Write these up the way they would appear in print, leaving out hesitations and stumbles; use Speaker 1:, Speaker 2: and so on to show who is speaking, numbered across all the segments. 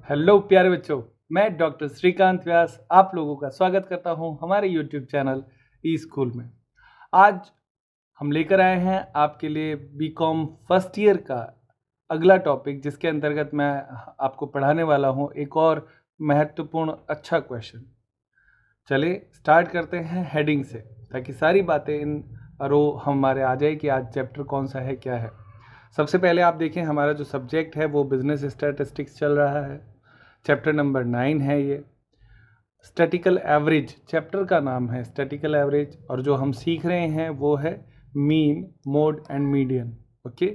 Speaker 1: Hello प्यारे बच्चों, मैं डॉक्टर श्रीकांत व्यास आप लोगों का स्वागत करता हूं हमारे यूट्यूब चैनल ई स्कूल में। आज हम लेकर आए हैं आपके लिए बीकॉम फर्स्ट ईयर का अगला टॉपिक, जिसके अंतर्गत मैं आपको पढ़ाने वाला हूं एक और महत्वपूर्ण अच्छा क्वेश्चन। चलिए स्टार्ट करते हैं हेडिंग से, ताकि सारी बातें इन रो हमारे आ जाए कि आज चैप्टर कौन सा है, क्या है। सबसे पहले आप देखें, हमारा जो सब्जेक्ट है वो बिजनेस स्टैटिस्टिक्स चल रहा है। चैप्टर नंबर 9 है ये। स्टैटिकल एवरेज चैप्टर का नाम है, स्टैटिकल एवरेज, और जो हम सीख रहे हैं वो है mean, mode and median. Okay,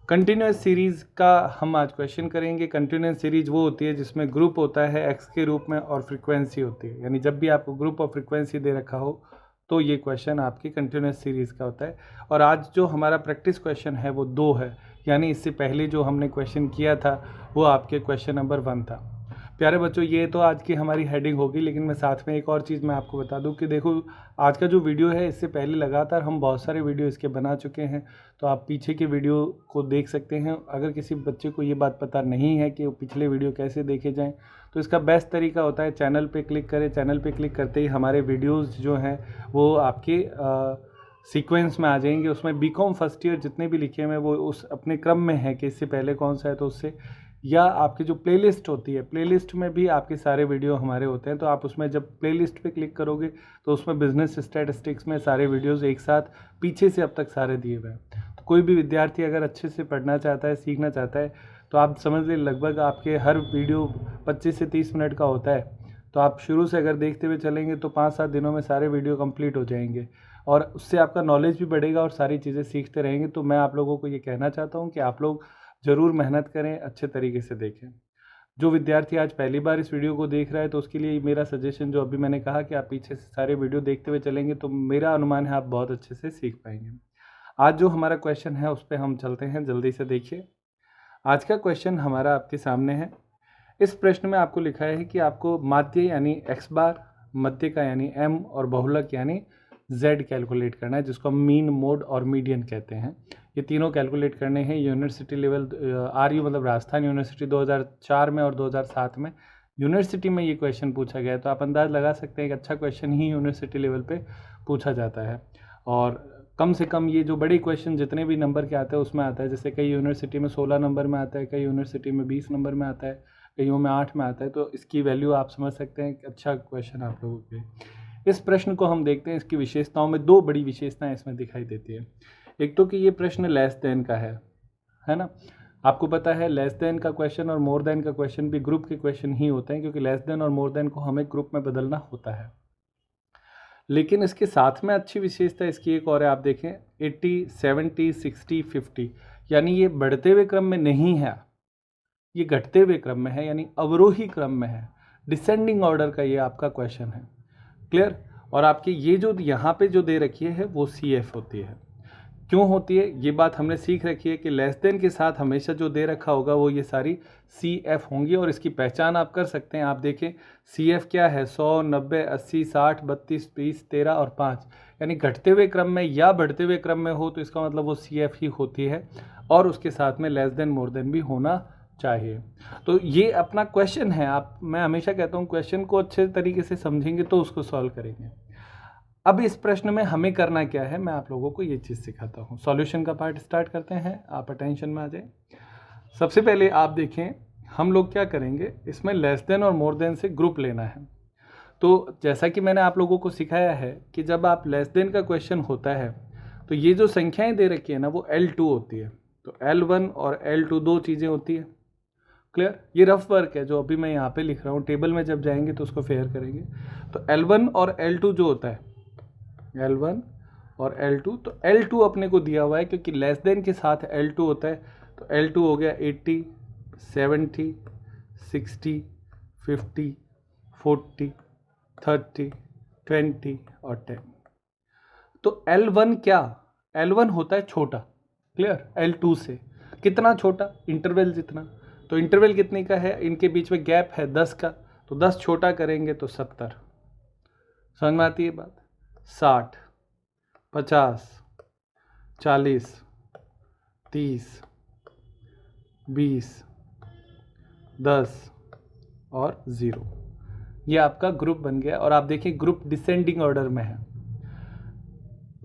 Speaker 1: continuous series का हम आज क्वेश्चन करेंगे। कंटिन्यूस सीरीज वो होती है जिसमें ग्रुप होता है एक्स के रूप में और फ्रीक्वेंसी होती है, यानी जब भी आपको ग्रुप और फ्रीक्वेंसी दे रखा हो तो ये क्वेश्चन आपकी कंटिन्यूस सीरीज का होता है। और आज जो हमारा प्रैक्टिस क्वेश्चन है वो 2 है, यानी इससे पहले जो हमने क्वेश्चन किया था वो आपके क्वेश्चन नंबर 1 था। प्यारे बच्चों, ये तो आज की हमारी हेडिंग होगी, लेकिन मैं साथ में एक और चीज़ मैं आपको बता दूं कि देखो, आज का जो वीडियो है इससे पहले लगातार हम बहुत सारे वीडियो इसके बना चुके हैं, तो आप पीछे के वीडियो को देख सकते हैं। अगर किसी बच्चे को ये बात पता नहीं है कि वो पिछले वीडियो कैसे देखे जाएं, तो इसका बेस्ट तरीका होता है चैनल पे क्लिक करें। चैनल पे क्लिक करते ही हमारे वीडियोज़ जो हैं वो आपके सीक्वेंस में आ जाएंगे। उसमें बीकॉम फर्स्ट ईयर जितने भी लिखे हुए हैं वो उस अपने क्रम में है कि इससे पहले कौन सा है, तो उससे, या आपकी जो प्लेलिस्ट होती है, प्लेलिस्ट में भी आपके सारे वीडियो हमारे होते हैं। तो आप उसमें जब प्लेलिस्ट पे क्लिक करोगे तो उसमें बिजनेस स्टैटिस्टिक्स में सारे वीडियोस एक साथ पीछे से अब तक सारे दिए हुए हैं। तो कोई भी विद्यार्थी अगर अच्छे से पढ़ना चाहता है, सीखना चाहता है, तो आप समझ लें लगभग आपके हर वीडियो 25 से 30 मिनट का होता है। तो आप शुरू से अगर देखते हुए चलेंगे तो 5-7 दिनों में सारे वीडियो कंप्लीट हो जाएंगे, और उससे आपका नॉलेज भी बढ़ेगा और सारी चीज़ें सीखते रहेंगे। तो मैं आप लोगों को ये कहना चाहता हूँ कि आप लोग ज़रूर मेहनत करें, अच्छे तरीके से देखें। जो विद्यार्थी आज पहली बार इस वीडियो को देख रहा है तो उसके लिए मेरा सजेशन, जो अभी मैंने कहा कि आप पीछे से सारे वीडियो देखते हुए चलेंगे तो मेरा अनुमान है आप बहुत अच्छे से सीख पाएंगे। आज जो हमारा क्वेश्चन है उस पर हम चलते हैं, जल्दी से देखिए। आज का क्वेश्चन हमारा आपके सामने है। इस प्रश्न में आपको लिखा है कि आपको माध्य यानी एक्स बार, मध्य का यानी एम, और बहुलक यानी जेड कैलकुलेट करना है, जिसको हम मीन, मोड और मीडियन कहते हैं। ये तीनों कैलकुलेट करने हैं यूनिवर्सिटी लेवल, आरयू मतलब राजस्थान यूनिवर्सिटी 2004 में और 2007 में यूनिवर्सिटी में ये क्वेश्चन पूछा गया है। तो आप अंदाज़ लगा सकते हैं कि अच्छा क्वेश्चन ही यूनिवर्सिटी लेवल पे पूछा जाता है। और कम से कम ये जो बड़े क्वेश्चन जितने भी नंबर के आते हैं उसमें आता है, जैसे कई यूनिवर्सिटी में 16 नंबर में आता है, कई यूनिवर्सिटी में 20 नंबर में आता है, कईयों में 8 में आता है। तो इसकी वैल्यू आप समझ सकते हैं कि अच्छा क्वेश्चन आप लोगों के। इस प्रश्न को हम देखते हैं, इसकी विशेषताओं में 2 बड़ी विशेषताएं इसमें दिखाई देती है। एक तो कि ये प्रश्न लेस देन का है ना। आपको पता है लेस देन का क्वेश्चन और मोर देन का क्वेश्चन भी ग्रुप के क्वेश्चन ही होते हैं, क्योंकि लेस देन और मोर देन को हमें ग्रुप में बदलना होता है। लेकिन इसके साथ में अच्छी विशेषता इसकी एक और है, आप देखें 80, 70, 60, 50, यानी ये बढ़ते हुए क्रम में नहीं है, ये घटते हुए क्रम में है, यानी अवरोही क्रम में है। डिसेंडिंग ऑर्डर का ये आपका क्वेश्चन है। क्लियर। और आपकी ये जो यहाँ पे जो दे रखी है वो सी एफ होती है। क्यों होती है ये बात हमने सीख रखी है कि लेस देन के साथ हमेशा जो दे रखा होगा वो ये सारी सी एफ होंगी, और इसकी पहचान आप कर सकते हैं। आप देखें सी एफ क्या है, 100, 90, 80, 60, 32, 30, 13 और 5, यानी घटते हुए क्रम में या बढ़ते हुए क्रम में हो तो इसका मतलब वो सी एफ ही होती है, और उसके साथ में लेस देन मोर देन भी होना चाहिए। तो ये अपना क्वेश्चन है। आप, मैं हमेशा कहता हूँ क्वेश्चन को अच्छे तरीके से समझेंगे तो उसको सॉल्व करेंगे। अब इस प्रश्न में हमें करना क्या है, मैं आप लोगों को ये चीज़ सिखाता हूँ। सॉल्यूशन का पार्ट स्टार्ट करते हैं, आप अटेंशन में आ जाए। सबसे पहले आप देखें, हम लोग क्या करेंगे, इसमें लेस देन और मोर देन से ग्रुप लेना है। तो जैसा कि मैंने आप लोगों को सिखाया है कि जब आप लेस देन का क्वेश्चन होता है तो ये जो संख्याएं दे रखी है ना वो L2 होती है। तो L1 और L2 दो चीज़ें होती है। क्लियर। ये रफ वर्क है जो अभी मैं यहाँ पे लिख रहा हूँ, टेबल में जब जाएंगे तो उसको फेयर करेंगे। तो L1 और L2 जो होता है, L1 और L2, तो L2 अपने को दिया हुआ है क्योंकि लेस देन के साथ L2 होता है। तो L2 हो गया 80, 70, 60, 50, 40, 30, 20 और 10। तो L1 क्या, L1 होता है छोटा। क्लियर। L2 से कितना छोटा, इंटरवल जितना। तो इंटरवल कितने का है, इनके बीच में गैप है 10 का, तो 10 छोटा करेंगे तो 70। समझ में आती है बात। 60, 50, 40, 30, 20, 10 और 0। ये आपका ग्रुप बन गया और आप देखिए ग्रुप डिसेंडिंग ऑर्डर में है।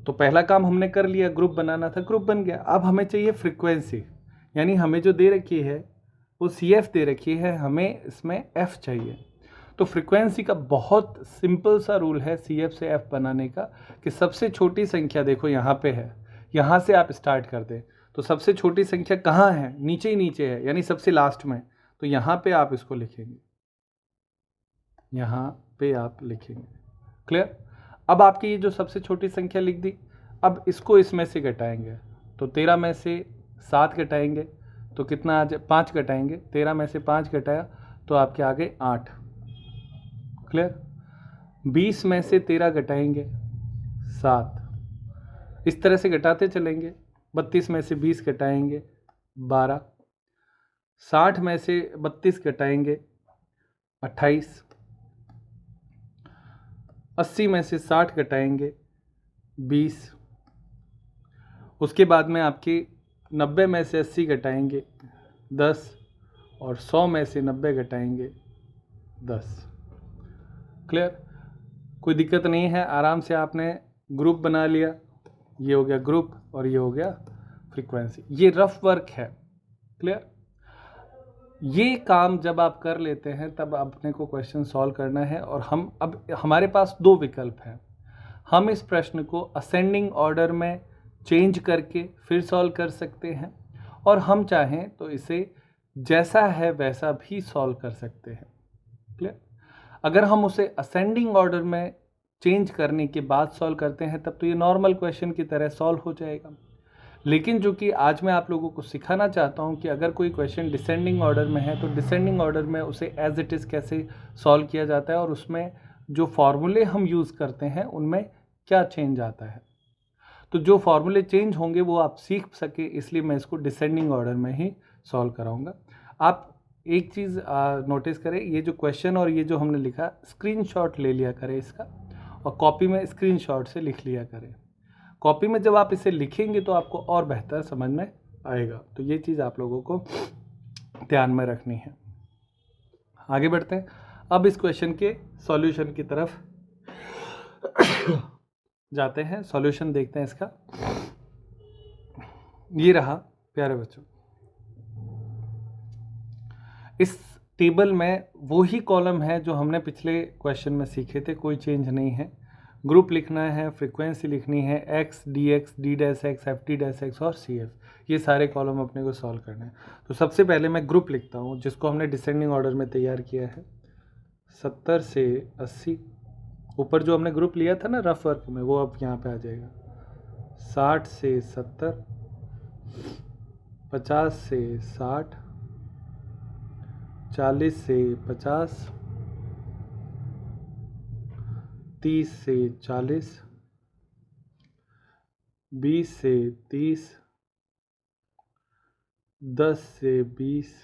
Speaker 1: तो पहला काम हमने कर लिया, ग्रुप बनाना था, ग्रुप बन गया। अब हमें चाहिए फ्रीक्वेंसी, यानी हमें जो दे रखी है वो CF दे रखी है, हमें इसमें F चाहिए। तो फ्रीक्वेंसी का बहुत सिंपल सा रूल है CF से F बनाने का कि सबसे छोटी संख्या देखो यहाँ पे है, यहाँ से आप स्टार्ट कर दें। तो सबसे छोटी संख्या कहाँ है? नीचे ही नीचे है, यानी सबसे लास्ट में। तो यहाँ पे आप इसको लिखेंगे, यहाँ पे आप लिखेंगे। क्लियर? अब आपकी ये जो सबसे छोटी संख्या लिख दी, अब इसको इसमें से घटाएंगे। तो 13 में से 7 घटाएंगे तो कितना आ जाए? 5 घटाएंगे। 13 में से 5 घटाया तो आपके आ गए 8। क्लियर? 20 में से 13 घटाएंगे 7। इस तरह से घटाते चलेंगे। 32 में से 20 घटाएंगे 12। 60 में से 32 घटाएंगे 28। 80 में से 60 घटाएंगे 20। उसके बाद में आपकी 90 में से 80 घटाएंगे 10 और 100 में से 90 घटाएंगे 10। क्लियर? कोई दिक्कत नहीं है, आराम से आपने ग्रुप बना लिया। ये हो गया ग्रुप और ये हो गया फ्रीक्वेंसी। ये रफ वर्क है। क्लियर? ये काम जब आप कर लेते हैं तब अपने को क्वेश्चन सॉल्व करना है। और हम अब हमारे पास 2 विकल्प हैं। हम इस प्रश्न को असेंडिंग ऑर्डर में चेंज करके फिर सॉल्व कर सकते हैं और हम चाहें तो इसे जैसा है वैसा भी सॉल्व कर सकते हैं। क्लियर? अगर हम उसे असेंडिंग ऑर्डर में चेंज करने के बाद सॉल्व करते हैं तब तो ये नॉर्मल क्वेश्चन की तरह सॉल्व हो जाएगा। लेकिन जो कि आज मैं आप लोगों को सिखाना चाहता हूं कि अगर कोई क्वेश्चन डिसेंडिंग ऑर्डर में है तो डिसेंडिंग ऑर्डर में उसे एज इट इज़ कैसे सॉल्व किया जाता है और उसमें जो फॉर्मूले हम यूज़ करते हैं उनमें क्या चेंज आता है। तो जो फॉर्मूले चेंज होंगे वो आप सीख सके, इसलिए मैं इसको डिसेंडिंग ऑर्डर में ही सॉल्व कराऊंगा। आप एक चीज़ नोटिस करें, ये जो क्वेश्चन और ये जो हमने लिखा स्क्रीनशॉट ले लिया करें इसका, और कॉपी में स्क्रीनशॉट से लिख लिया करें। कॉपी में जब आप इसे लिखेंगे तो आपको और बेहतर समझ में आएगा। तो ये चीज़ आप लोगों को ध्यान में रखनी है। आगे बढ़ते हैं। अब इस क्वेश्चन के सॉल्यूशन की तरफ जाते हैं, सॉल्यूशन देखते हैं इसका। ये रहा प्यारे बच्चों, इस टेबल में वो ही कॉलम है जो हमने पिछले क्वेश्चन में सीखे थे, कोई चेंज नहीं है। ग्रुप लिखना है, फ्रीक्वेंसी लिखनी है, x D x D dash x F T dash x और सी एफ, ये सारे कॉलम अपने को सॉल्व करने हैं। तो सबसे पहले मैं ग्रुप लिखता हूँ जिसको हमने डिसेंडिंग ऑर्डर में तैयार किया है। 70 से 80, ऊपर जो हमने ग्रुप लिया था ना रफ वर्क में, वो अब यहाँ पे आ जाएगा। 60 से 70, 50 से 60, 40 से 50, 30 से 40, 20 से 30, 10 से 20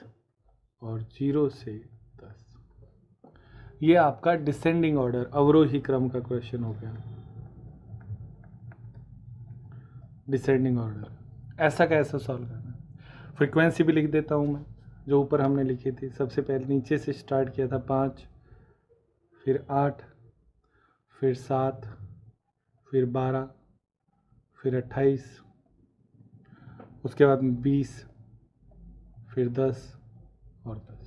Speaker 1: और 0 से 10। ये आपका डिसेंडिंग ऑर्डर, अवरोही क्रम का क्वेश्चन हो गया। डिसेंडिंग ऑर्डर ऐसा कैसा सॉल्व करना है। फ्रीक्वेंसी भी लिख देता हूँ मैं, जो ऊपर हमने लिखी थी। सबसे पहले नीचे से स्टार्ट किया था, 5, फिर 8, फिर 7, फिर 12, फिर 28, उसके बाद 20, फिर 10 और 10।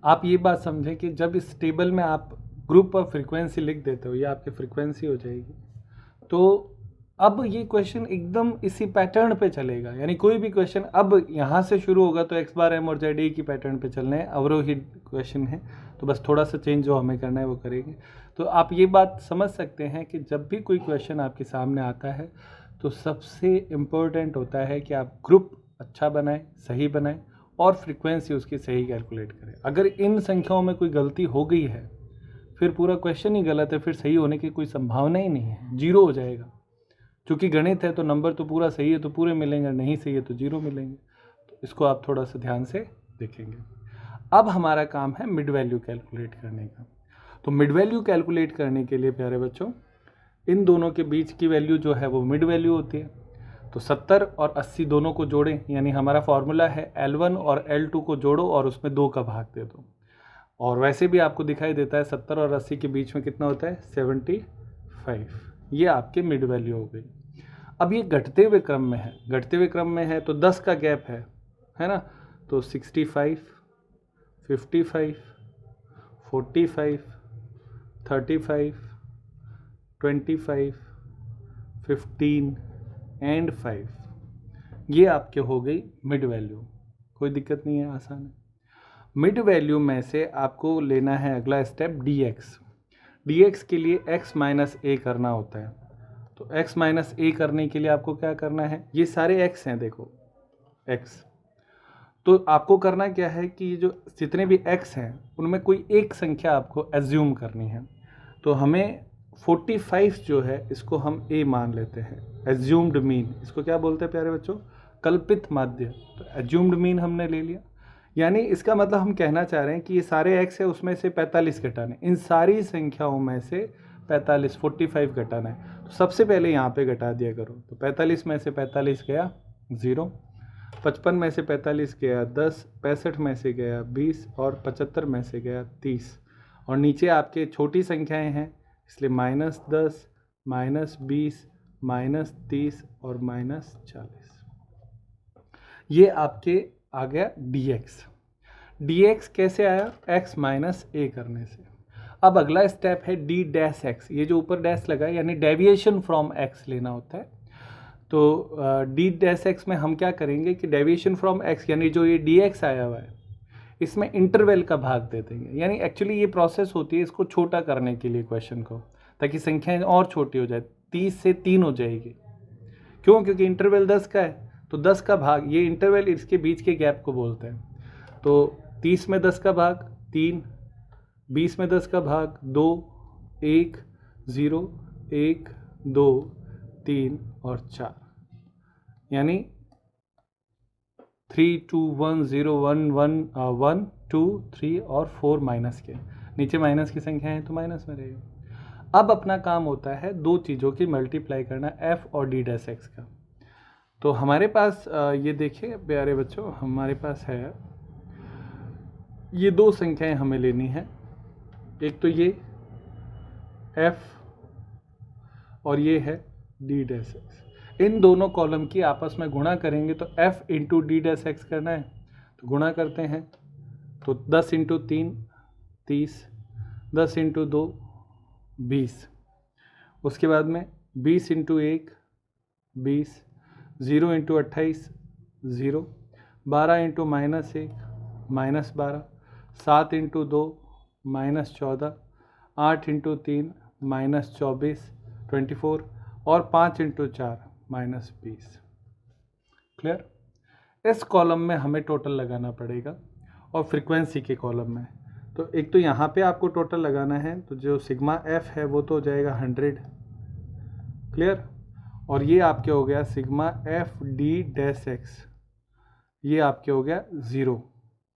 Speaker 1: आप ये बात समझें कि जब इस टेबल में आप ग्रुप और फ्रीक्वेंसी लिख देते हो, ये आपकी फ्रीक्वेंसी हो जाएगी। तो अब ये क्वेश्चन एकदम इसी पैटर्न पे चलेगा, यानी कोई भी क्वेश्चन अब यहाँ से शुरू होगा तो एक्स बार एम और जेड ए की पैटर्न पे चलने हैं। अवरोही क्वेश्चन है तो बस थोड़ा सा चेंज जो हमें करना है वो करेंगे। तो आप ये बात समझ सकते हैं कि जब भी कोई क्वेश्चन आपके सामने आता है तो सबसे इम्पोर्टेंट होता है कि आप ग्रुप अच्छा बनाएं, सही बनाएं और फ्रीक्वेंसी उसकी सही कैलकुलेट करें। अगर इन संख्याओं में कोई गलती हो गई है फिर पूरा क्वेश्चन ही गलत है, फिर सही होने की कोई संभावना ही नहीं है, 0 हो जाएगा। क्योंकि गणित है तो नंबर तो पूरा सही है तो पूरे मिलेंगे, नहीं सही है तो 0 मिलेंगे। तो इसको आप थोड़ा सा ध्यान से देखेंगे। अब हमारा काम है मिड वैल्यू कैलकुलेट करने का। तो मिड वैल्यू कैलकुलेट करने के लिए प्यारे बच्चों, इन दोनों के बीच की वैल्यू जो है वो मिड वैल्यू होती है। तो 70 और 80 दोनों को जोड़ें, यानी हमारा फॉर्मूला है L1 और L2 को जोड़ो और उसमें 2 का भाग दे दो। और वैसे भी आपको दिखाई देता है 70 और 80 के बीच में कितना होता है 75। ये आपके मिड वैल्यू हो गई। अब ये घटते हुए क्रम में है, घटते हुए क्रम में है तो 10 का गैप है ना, तो 65, 55, 45, 35, 25, 15 एंड 5, ये आपके हो गई मिड वैल्यू। कोई दिक्कत नहीं है, आसान है। मिड वैल्यू में से आपको लेना है अगला स्टेप dx। dx के लिए x माइनस ए करना होता है। तो x माइनस ए करने के लिए आपको क्या करना है, ये सारे x हैं, देखो x, तो आपको करना क्या है कि जो जितने भी x हैं उनमें कोई एक संख्या आपको एज्यूम करनी है। तो हमें 45 जो है इसको हम a मान लेते हैं, एज्यूम्ड मीन, इसको क्या बोलते हैं प्यारे बच्चों, कल्पित माध्य। तो एज्यूम्ड मीन हमने ले लिया, यानी इसका मतलब हम कहना चाह रहे हैं कि ये सारे x है उसमें से 45 घटाना है, इन सारी संख्याओं में से 45 घटाना है। तो सबसे पहले यहाँ पे घटा दिया करो, तो 45 में से 45 गया 0, 55 में से 45 गया 10, 65 में से गया 20 और 75 में से गया 30। और नीचे आपके छोटी संख्याएं हैं इसलिए -10, -20, -30 और -40। ये आपके आ गया dx। dx कैसे आया, x माइनस ए करने से। अब अगला स्टेप है d डैश x, ये जो ऊपर डैश लगा है यानी डेविएशन फ्रॉम x लेना होता है। तो d डैश x में हम क्या करेंगे कि डेविएशन फ्रॉम x यानी जो ये dx आया हुआ है इसमें इंटरवल का भाग दे देंगे। यानी एक्चुअली ये प्रोसेस होती है इसको छोटा करने के लिए क्वेश्चन को, ताकि संख्याएं और छोटी हो जाए, 30 से 3 हो जाएगी। क्यों, क्योंकि इंटरवल 10 का है, तो 10 का भाग, ये इंटरवल इसके बीच के गैप को बोलते हैं। तो 30 में 10 का भाग 3, 20 में 10 का भाग 2, 1, 0, 1, 2, 3 और 4, यानी 3, 2, 1, 0, 1, 1, 1, 2, 3 और 4 माइनस के, नीचे माइनस की संख्या है तो माइनस में रहेगी। अब अपना काम होता है दो चीज़ों की मल्टीप्लाई करना, f और d डैश x का। तो हमारे पास ये देखिए प्यारे बच्चों, हमारे पास है ये दो संख्याएं हमें लेनी है, एक तो ये f और ये है d डैश x। इन दोनों कॉलम की आपस में गुणा करेंगे तो f into D dash x करना है, तो गुणा करते हैं। तो 10 इंटू 3 30, 10 इंटू 2 20, उसके बाद में 20 into 1 20, 0 into 28 0, 12 into -1 -12, 7 into 2 -14, 8 into 3 -24 24 और 5 इंटू 4 -20। क्लियर। इस कॉलम में हमें टोटल लगाना पड़ेगा और फ्रीक्वेंसी के कॉलम में, तो एक तो यहाँ पे आपको टोटल लगाना है, तो जो सिग्मा एफ है वो तो हो जाएगा 100। क्लियर। और ये आपके हो गया sigma F D dash x, ये आपके हो गया 0।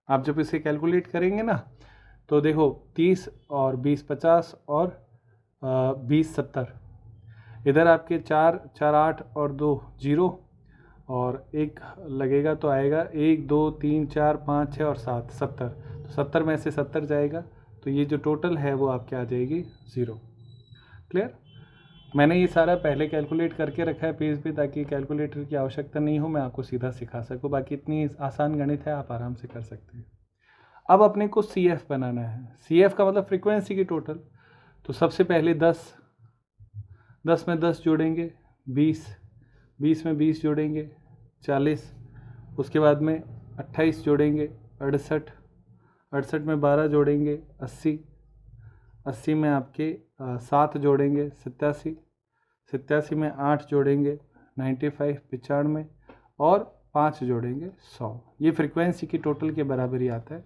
Speaker 1: आप जब इसे कैलकुलेट करेंगे ना तो देखो 30 और 20 50 और 20 70, इधर आपके 4 4 8 और 2 0 और 1 लगेगा तो आएगा 1 2 3 4 5 6 और 7 70। तो 70 में से 70 जाएगा तो ये जो टोटल है वो आपके आ जाएगी 0। क्लियर। मैंने ये सारा पहले कैलकुलेट करके रखा है पेज पे, ताकि कैलकुलेटर की आवश्यकता नहीं हो, मैं आपको सीधा सिखा सकूँ। बाकी इतनी आसान गणित है, आप आराम से कर सकते हैं। अब अपने को CF बनाना है। CF का मतलब फ्रीक्वेंसी की टोटल। तो सबसे पहले 10 में 10 जोड़ेंगे 20, 20 में 20 जोड़ेंगे 40, उसके बाद में 28 जोड़ेंगे 68, 68 में 12 जोड़ेंगे 80, 80 में आपके 7 जोड़ेंगे 87, 87 में 8 जोड़ेंगे 95, 95 और 5 जोड़ेंगे 100। ये फ्रीक्वेंसी की टोटल के बराबर ही आता है।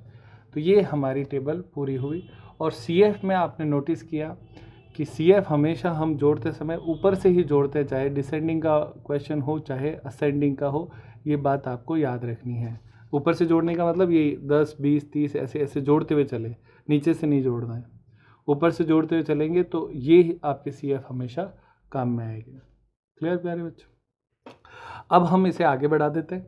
Speaker 1: तो ये हमारी टेबल पूरी हुई। और CF में आपने नोटिस किया कि CF हमेशा हम जोड़ते समय ऊपर से ही जोड़ते, चाहे डिसेंडिंग का क्वेश्चन हो चाहे असेंडिंग का हो, ये बात आपको याद रखनी है। ऊपर से जोड़ने का मतलब ये 10 20 30 ऐसे ऐसे जोड़ते हुए चले, नीचे से नहीं जोड़ना है। ऊपर से जोड़ते हुए चलेंगे तो ये आपके CF हमेशा काम में आएगी। क्लियर प्यारे बच्चों। अब हम इसे आगे बढ़ा देते हैं।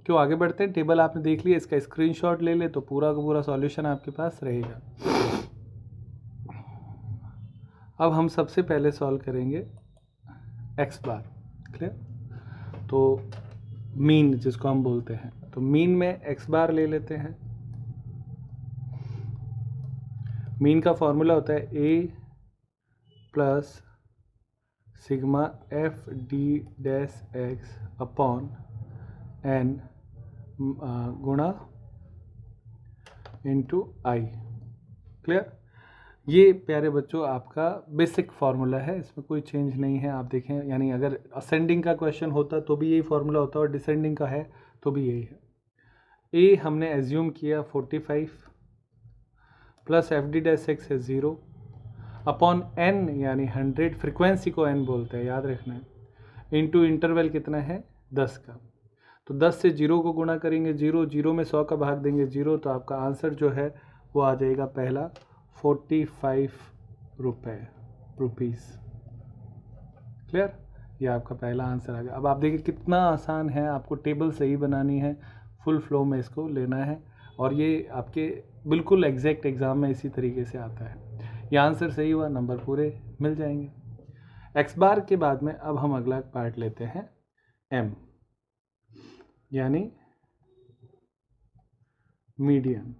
Speaker 1: क्यों आगे बढ़ते हैं? टेबल आपने देख लिया, इसका स्क्रीनशॉट ले ले तो पूरा का पूरा सॉल्यूशन आपके पास रहेगा। अब हम सबसे पहले सॉल्व करेंगे एक्स बार। क्लियर? तो मीन जिसको हम बोलते हैं, तो मीन में एक्स बार ले लेते हैं। मीन का फॉर्मूला होता है A plus sigma F D dash X upon N गुणा इंटू आई। क्लियर? ये प्यारे बच्चों आपका बेसिक फार्मूला है, इसमें कोई चेंज नहीं है। आप देखें, यानी अगर असेंडिंग का क्वेश्चन होता तो भी यही फार्मूला होता और डिसेंडिंग का है तो भी यही है। ए हमने एज्यूम किया 45 plus F D dash x है 0 अपॉन एन यानी 100, फ्रिक्वेंसी को एन बोलते हैं, याद रखना है, इंटू इंटरवल कितना है 10 का। तो 10 से 0 को गुणा करेंगे 0, 0 में 100 का भाग देंगे 0, तो आपका आंसर जो है वो आ जाएगा पहला 45 रुपीज़। क्लियर? ये आपका पहला आंसर आ गया। अब आप देखिए कितना आसान है, आपको टेबल सही बनानी है, फुल फ्लो में इसको लेना है, और ये आपके बिल्कुल एग्जैक्ट एग्ज़ाम में इसी तरीके से आता है। ये आंसर सही हुआ, नंबर पूरे मिल जाएंगे। एक्स बार के बाद में अब हम अगला पार्ट लेते हैं एम, यानी मीडियन।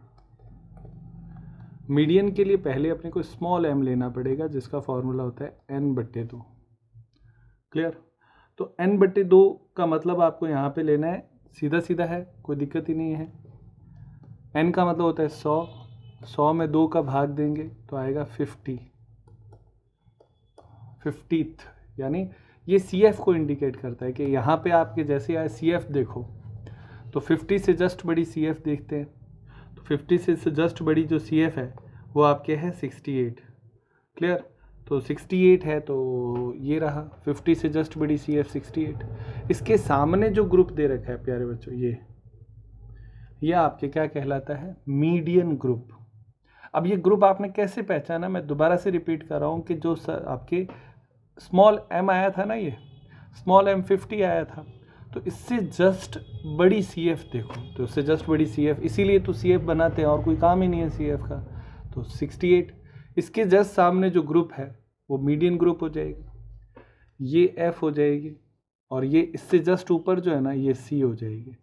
Speaker 1: मीडियन के लिए पहले अपने को स्मॉल एम लेना पड़ेगा, जिसका फॉर्मूला होता है n/2। क्लियर? तो n/2 का मतलब आपको यहाँ पे लेना है, सीधा सीधा है, कोई दिक्कत ही नहीं है। n का मतलब होता है 100, 100 में 2 का भाग देंगे तो आएगा 50th, यानी ये CF को इंडिकेट करता है कि यहाँ पे आपके जैसे आए CF देखो, तो 50 से जस्ट बड़ी CF देखते हैं, तो 50 से जस्ट बड़ी जो CF है वो आपके है 68। क्लियर? तो 68 है, तो ये रहा 50 से जस्ट बड़ी CF 68। इसके सामने जो ग्रुप दे रखा है प्यारे बच्चों, ये आपके क्या कहलाता है? Median group. अब ये ग्रुप आपने कैसे पहचाना? मैं दोबारा से रिपीट कर रहा हूँ कि जो आपके स्मॉल m आया था ना, ये स्मॉल m 50 आया था, तो इससे जस्ट बड़ी CF देखो, तो इससे जस्ट बड़ी CF, इसीलिए तो CF बनाते हैं, और कोई काम ही नहीं है CF का। तो 68, इसके जस्ट सामने जो ग्रुप है वो मीडियन ग्रुप हो जाएगी, ये F हो जाएगी, और ये इससे जस्ट ऊपर जो है ना ये C हो जाएगी।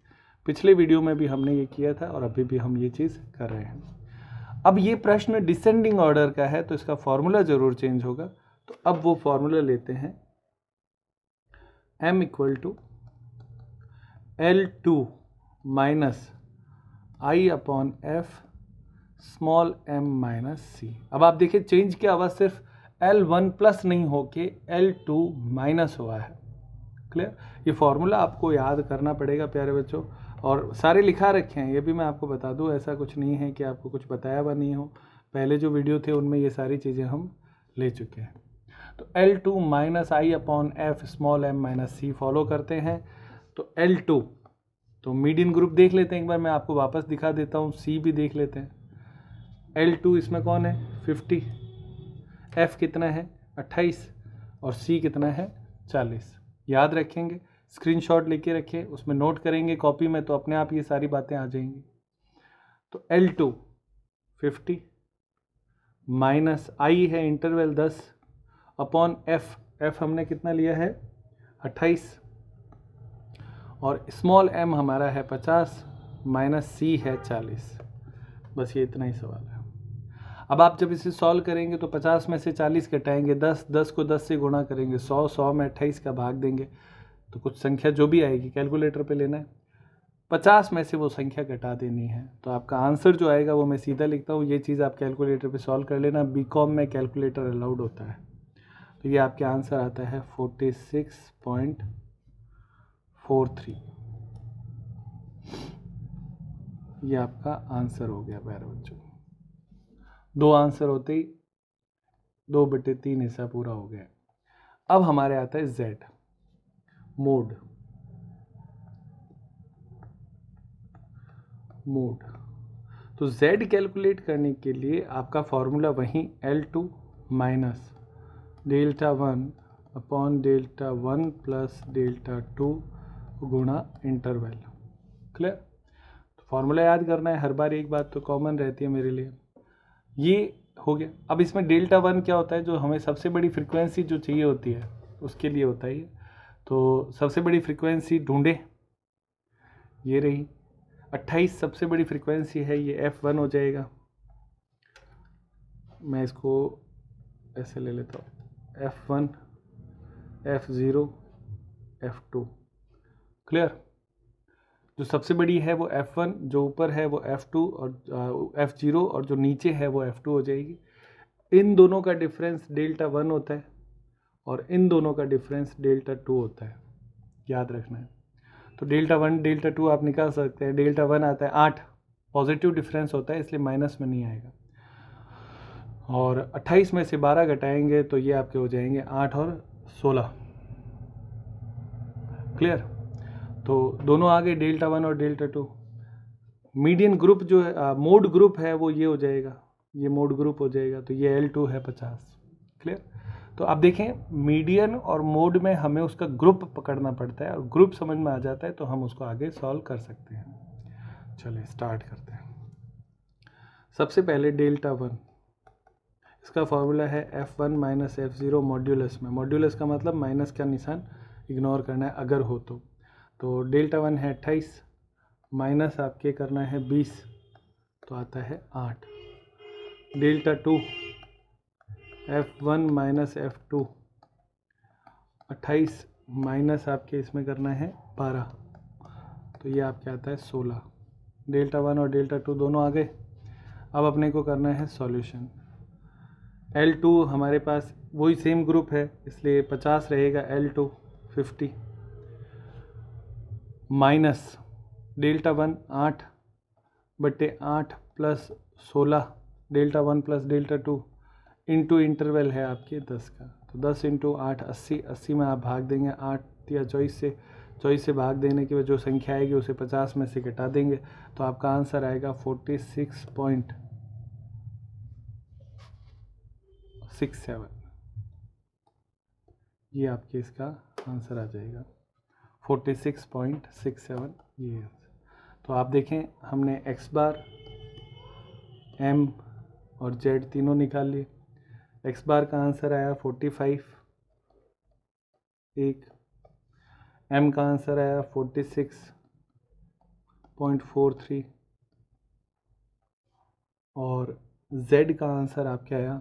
Speaker 1: पिछले वीडियो में भी हमने ये किया था और अभी भी हम ये चीज़ कर रहे हैं। अब ये प्रश्न डिसेंडिंग ऑर्डर का है, तो इसका फॉर्मूला जरूर चेंज होगा। तो अब वो फॉर्मूला लेते हैं, m = L2 minus I upon F small m minus C। अब आप देखिए चेंज किया हुआ सिर्फ L1 प्लस नहीं होके L2 माइनस हुआ है। क्लियर? ये फॉर्मूला आपको याद करना पड़ेगा प्यारे बच्चों, और सारे लिखा रखे हैं, ये भी मैं आपको बता दूं, ऐसा कुछ नहीं है कि आपको कुछ बताया हुआ नहीं हो। पहले जो वीडियो थे उनमें ये सारी चीज़ें हम ले चुके हैं। तो L2 minus I upon F small m minus C follow करते हैं। तो L2, तो मीडियन ग्रुप देख लेते हैं एक बार, मैं आपको वापस दिखा देता हूँ, C भी देख लेते हैं। L2 इसमें कौन है? 50, F कितना है? 28, और C कितना है? 40। याद रखेंगे, स्क्रीनशॉट लेके रखें, उसमें नोट करेंगे कॉपी में, तो अपने आप ये सारी बातें आ जाएंगी। तो L2 50 माइनस I है इंटरवल 10 अपॉन F हमने कितना लिया है? 28, और स्मॉल m हमारा है 50 माइनस C है 40। बस ये इतना ही सवाल है। अब आप जब इसे सॉल्व करेंगे तो 50 में से 40 घटाएंगे 10, 10 को 10 से गुणा करेंगे 100, 100 में 28 का भाग देंगे, तो कुछ संख्या जो भी आएगी कैलकुलेटर पे लेना है, 50 में से वो संख्या घटा देनी है। तो आपका आंसर जो आएगा वो मैं सीधा लिखता हूँ, ये चीज़ आप कैलकुलेटर पे सॉल्व कर लेना, बीकॉम में कैलकुलेटर अलाउड होता है। तो ये आपके आंसर आता है 46.43। ये आपका आंसर हो गया प्यारे बच्चों। 2 आंसर होते ही 2/3 हिस्सा पूरा हो गया। अब हमारे आता है Z, मोड। तो Z कैलकुलेट करने के लिए आपका फॉर्मूला वहीं L2 minus delta 1 upon delta 1 plus delta 2 गुणा इंटरवल। क्लियर? तो फॉर्मूला याद करना है, हर बार एक बात तो कॉमन रहती है मेरे लिए। ये हो गया। अब इसमें डेल्टा वन क्या होता है, जो हमें सबसे बड़ी फ्रीक्वेंसी जो चाहिए होती है उसके लिए होता है ये। तो सबसे बड़ी फ्रीक्वेंसी ढूंढे, ये रही 28 सबसे बड़ी फ्रीक्वेंसी है, ये F1 हो जाएगा। मैं इसको ऐसे ले लेता हूँ, F1, F0, F2। क्लियर? जो सबसे बड़ी है वो F1, जो ऊपर है वो F2 और F0, और जो नीचे है वो F2 हो जाएगी। इन दोनों का डिफरेंस डेल्टा वन होता है और इन दोनों का डिफरेंस डेल्टा टू होता है, याद रखना है। तो डेल्टा वन डेल्टा टू आप निकाल सकते हैं। डेल्टा वन आता है 8, पॉजिटिव डिफरेंस होता है इसलिए माइनस में नहीं आएगा, और 28 में से 12 घटाएंगे तो ये आपके हो जाएंगे 8 और 16। क्लियर? तो दोनों आ गए, डेल्टा वन और डेल्टा टू। मीडियन ग्रुप जो है, मोड ग्रुप है, वो ये हो जाएगा, ये मोड ग्रुप हो जाएगा, तो ये L2 है 50। क्लियर? तो आप देखें, मीडियन और मोड में हमें उसका ग्रुप पकड़ना पड़ता है, और ग्रुप समझ में आ जाता है तो हम उसको आगे सॉल्व कर सकते हैं। चलिए स्टार्ट करते हैं। सबसे पहले डेल्टा वन, इसका फॉर्मूला है F1 माइनस F0 मॉड्यूलस में। मॉड्यूलस का मतलब माइनस का निशान इग्नोर करना है अगर हो तो डेल्टा वन है 28, माइनस आपके करना है 20, तो आता है 8। Delta two F1 minus F2, 28 minus आपके इसमें करना है 12, तो ये आपके आता है 16। डेल्टा वन और डेल्टा टू दोनों आ गए। अब अपने को करना है सॉल्यूशन। L2 हमारे पास वही सेम ग्रुप है इसलिए 50 रहेगा, L2 50 minus delta one 8/8 plus 16, delta one plus delta two into interval है आपके 10 का, तो 10 इंटू 8 80, 80 में आप भाग देंगे 8 या 24 से, 24 से भाग देने के बाद जो संख्या आएगी उसे 50 में से घटा देंगे, तो आपका आंसर आएगा 46.67। ये आपके इसका आंसर आ जाएगा 46.67 ये। तो आप देखें, हमने x बार, m और z तीनों निकाल लिए। x बार का आंसर आया 45, एक m का आंसर आया 46.43 और z का आंसर आपके आया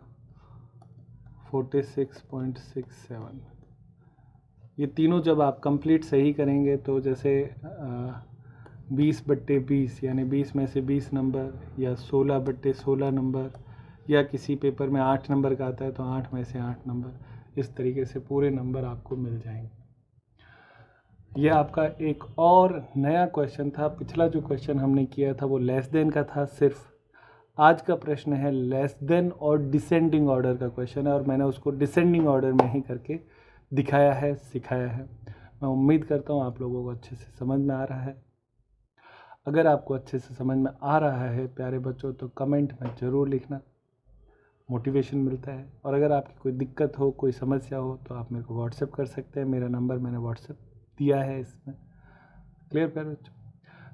Speaker 1: 46.67। ये तीनों जब आप कंप्लीट सही करेंगे तो जैसे 20/20 यानी 20 में से 20 नंबर, या 16/16 नंबर, या किसी पेपर में 8 नंबर का आता है तो 8 में से 8 नंबर, इस तरीके से पूरे नंबर आपको मिल जाएंगे। यह आपका एक और नया क्वेश्चन था। पिछला जो क्वेश्चन हमने किया था वो लेस देन का था सिर्फ। आज का प्रश्न है लेस देन और डिसेंडिंग ऑर्डर का क्वेश्चन है, और मैंने उसको डिसेंडिंग ऑर्डर में ही करके दिखाया है, सिखाया है। मैं उम्मीद करता हूँ आप लोगों को अच्छे से समझ में आ रहा है। अगर आपको अच्छे से समझ में आ रहा है प्यारे बच्चों, तो कमेंट में ज़रूर लिखना, मोटिवेशन मिलता है। और अगर आपकी कोई दिक्कत हो, कोई समस्या हो, तो आप मेरे को व्हाट्सएप कर सकते हैं। मेरा नंबर मैंने व्हाट्सएप दिया है इसमें। क्लियर प्यारे बच्चों?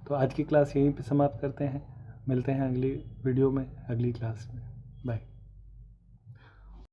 Speaker 1: तो आज की क्लास यहीं पे समाप्त करते हैं। मिलते हैं अगली वीडियो में, अगली क्लास में। बाय।